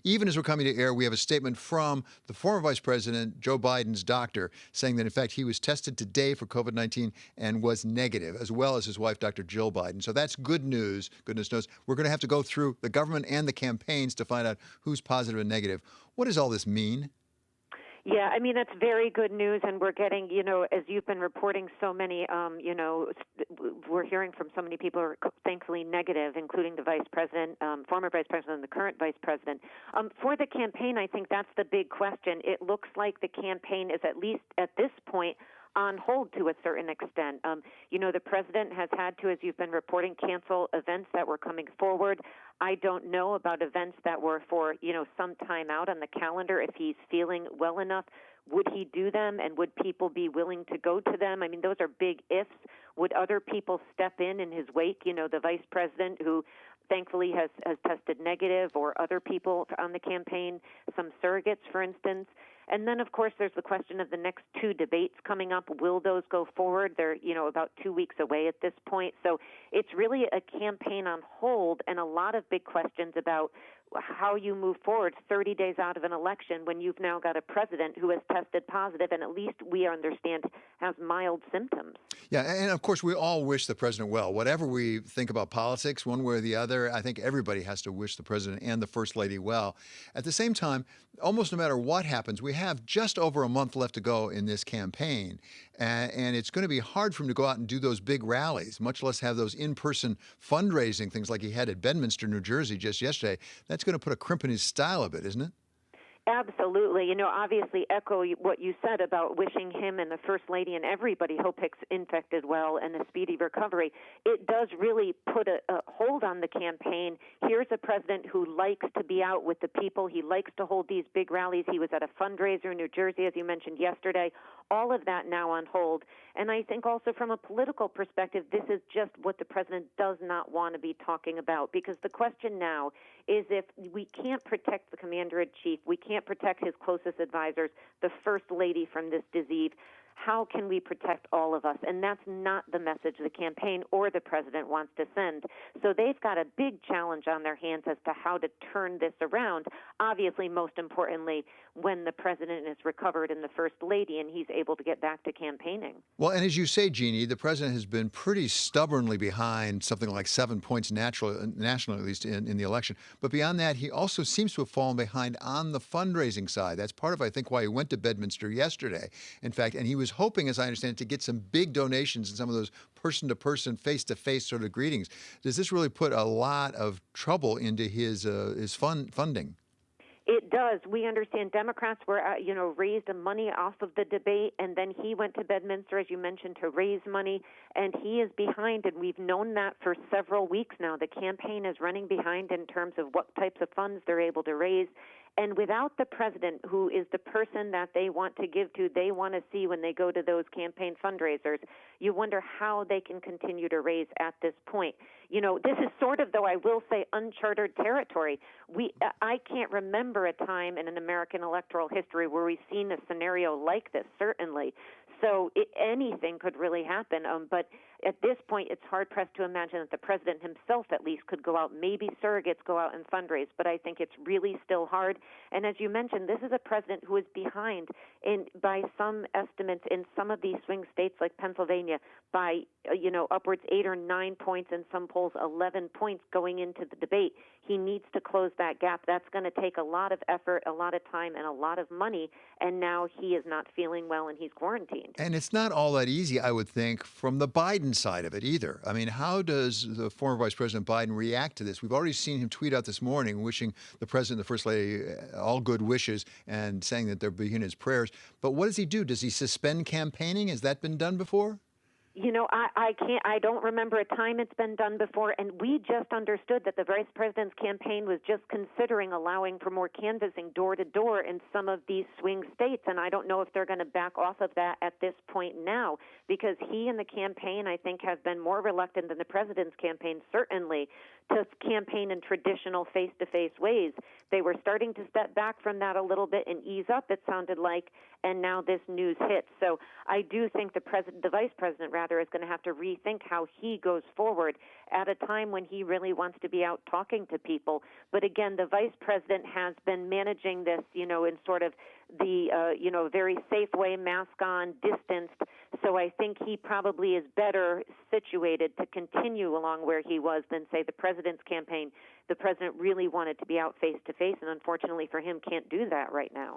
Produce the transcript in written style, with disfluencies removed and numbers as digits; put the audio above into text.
even as we're coming to air, we have a statement from the former Vice President, Joe Biden's doctor, saying that, in fact, he was tested today for COVID-19 and was negative, as well as his wife, Dr. Jill Biden. So that's good news, goodness knows. We're going to have to go through the government and the campaigns to find out who's positive and negative. What does all this mean? Yeah, I mean, that's very good news, and we're getting, as you've been reporting, so many, we're hearing from so many people who are thankfully negative, including the vice president, former vice president, and the current vice president. For the campaign, I think that's the big question. It looks like the campaign is, at least at this point, on hold to a certain extent. The president has had to, as you've been reporting, cancel events that were coming forward. I don't know about events that were for, some time out on the calendar. If he's feeling well enough, would he do them, and would people be willing to go to them? I mean, those are big ifs. Would other people step in his wake? The vice president, who thankfully has tested negative, or other people on the campaign, some surrogates, for instance. And then, of course, there's the question of the next two debates coming up. Will those go forward? They're, about 2 weeks away at this point. So it's really a campaign on hold, and a lot of big questions about how you move forward 30 days out of an election when you've now got a president who has tested positive and, at least we understand, has mild symptoms. Yeah, and of course, we all wish the president well. Whatever we think about politics, one way or the other, I think everybody has to wish the president and the first lady well. At the same time, almost no matter what happens, we have just over a month left to go in this campaign. And it's going to be hard for him to go out and do those big rallies, much less have those in-person fundraising things like he had at Bedminster, New Jersey just yesterday. That's going to put a crimp in his style a bit, isn't it? Absolutely. Obviously echo what you said about wishing him and the First Lady and everybody who picks infected well and a speedy recovery. It does really put a hold on the campaign. Here's a president who likes to be out with the people. He likes to hold these big rallies. He was at a fundraiser in New Jersey, as you mentioned yesterday. All of that now on hold. And I think also from a political perspective, this is just what the president does not want to be talking about, because the question now is, if we can't protect the commander-in-chief, we can't protect his closest advisors, the First Lady, from this disease, how can we protect all of us? And that's not the message the campaign or the president wants to send. So they've got a big challenge on their hands as to how to turn this around. Obviously, most importantly, when the president is recovered and the First Lady and he's able to get back to campaigning. Well, and as you say, Jeanne, the president has been pretty stubbornly behind, something like 7 points nationally, at least, in the election. But beyond that, he also seems to have fallen behind on the fundraising side. That's part of, I think, why he went to Bedminster yesterday. In fact, and he was hoping, as I understand it, to get some big donations and some of those person-to-person, face-to-face sort of greetings. Does this really put a lot of trouble into his funding? It does. We understand Democrats were, raised money off of the debate, and then he went to Bedminster, as you mentioned, to raise money, and he is behind, and we've known that for several weeks now. The campaign is running behind in terms of what types of funds they're able to raise. And without the president, who is the person that they want to give to, they want to see when they go to those campaign fundraisers, you wonder how they can continue to raise at this point. This is sort of, though I will say, uncharted territory. I can't remember a time in an American electoral history where we've seen a scenario like this, certainly. So anything could really happen. But at this point, it's hard-pressed to imagine that the president himself, at least, could go out. Maybe surrogates go out and fundraise, but I think it's really still hard. And as you mentioned, this is a president who is behind, by some estimates, in some of these swing states like Pennsylvania, by upwards 8 or 9 points, in some polls 11 points going into the debate. He needs to close that gap. That's going to take a lot of effort, a lot of time, and a lot of money. And now he is not feeling well, and he's quarantined. And it's not all that easy, I would think, from the Biden side of it either. I mean, how does the former Vice President Biden react to this? We've already seen him tweet out this morning wishing the president and the First Lady all good wishes and saying that they're being his prayers. But what does he do? Does he suspend campaigning? Has that been done before? I don't remember a time it's been done before, and we just understood that the vice president's campaign was just considering allowing for more canvassing door to door in some of these swing states, and I don't know if they're going to back off of that at this point now, because he and the campaign, I think, have been more reluctant than the president's campaign, certainly, to campaign in traditional face-to-face ways. They were starting to step back from that a little bit and ease up, it sounded like, and now this news hits. So I do think the vice president, is going to have to rethink how he goes forward at a time when he really wants to be out talking to people. But again, the vice president has been managing this, in sort of the, very safe way, mask on, distanced. So I think he probably is better situated to continue along where he was than, say, the president's campaign. The president really wanted to be out face to face, and unfortunately for him, can't do that right now.